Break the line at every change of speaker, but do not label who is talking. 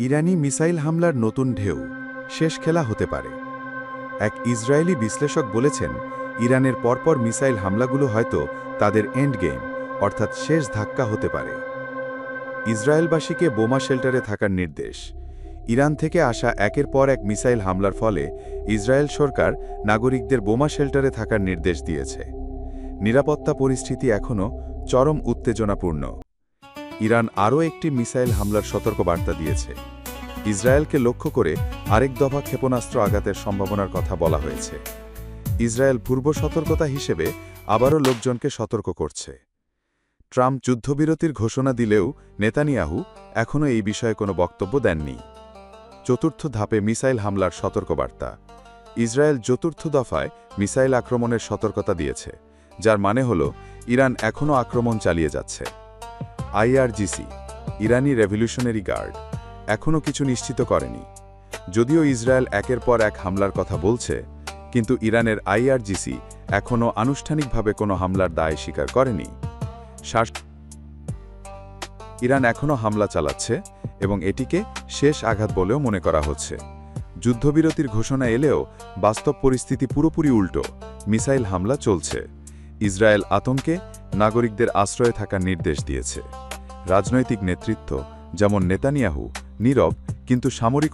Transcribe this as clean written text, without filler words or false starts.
ইরানি missile হামলার নতুন ঢেউ শেষ খেলা হতে পারে। এক ইসরায়েলি বিশ্লেষক বলেছেন, ইরানের পরপর মিসাইল হামলাগুলো হয়তো তাদের এন্ড গেম অর্থাৎ শেষ ধাক্কা হতে পারে। ইসরায়েলবাসীকে বোমা শেল্টারে থাকার নির্দেশ। ইরান থেকে আসা একের পর এক মিসাইল হামলার ফলে ইসরায়েল সরকার নাগরিকদের বোমা শেল্টারে থাকার নির্দেশ দিয়েছে। নিরাপত্তা পরিস্থিতি এখনও চরম উত্তেজনাপূর্ণ। ইরান আরও একটি মিসাইল হামলার সতর্কবার্তা দিয়েছে। ইসরায়েলকে লক্ষ্য করে আরেক দফা ক্ষেপণাস্ত্র আঘাতের সম্ভাবনার কথা বলা হয়েছে। ইসরায়েল পূর্ব সতর্কতা হিসেবে আবারও লোকজনকে সতর্ক করছে। ট্রাম্প যুদ্ধবিরতির ঘোষণা দিলেও নেতানিয়াহু এখনও এই বিষয়ে কোনো বক্তব্য দেননি। চতুর্থ ধাপে মিসাইল হামলার সতর্কবার্তা। ইসরায়েল চতুর্থ দফায় মিসাইল আক্রমণের সতর্কতা দিয়েছে, যার মানে হল ইরান এখনও আক্রমণ চালিয়ে যাচ্ছে। আইআরজিসি, ইরানি রেভলিউশনারি গার্ড, এখনও কিছু নিশ্চিত করেনি। যদিও ইসরায়েল একের পর এক হামলার কথা বলছে, কিন্তু ইরানের আইআরজিসি এখনও আনুষ্ঠানিকভাবে কোনো হামলার দায় স্বীকার করেনি। ইরান এখনও হামলা চালাচ্ছে এবং এটিকে শেষ আঘাত বলেও মনে করা হচ্ছে। যুদ্ধবিরতির ঘোষণা এলেও বাস্তব পরিস্থিতি পুরোপুরি উল্টো। মিসাইল হামলা চলছে। ইসরায়েল আতঙ্কে নাগরিকদের আশ্রয়ে থাকার নির্দেশ দিয়েছে। রাজনৈতিক নেতৃত্ব যেমন নেতানিয়াহু নীরব, কিন্তু সামরিক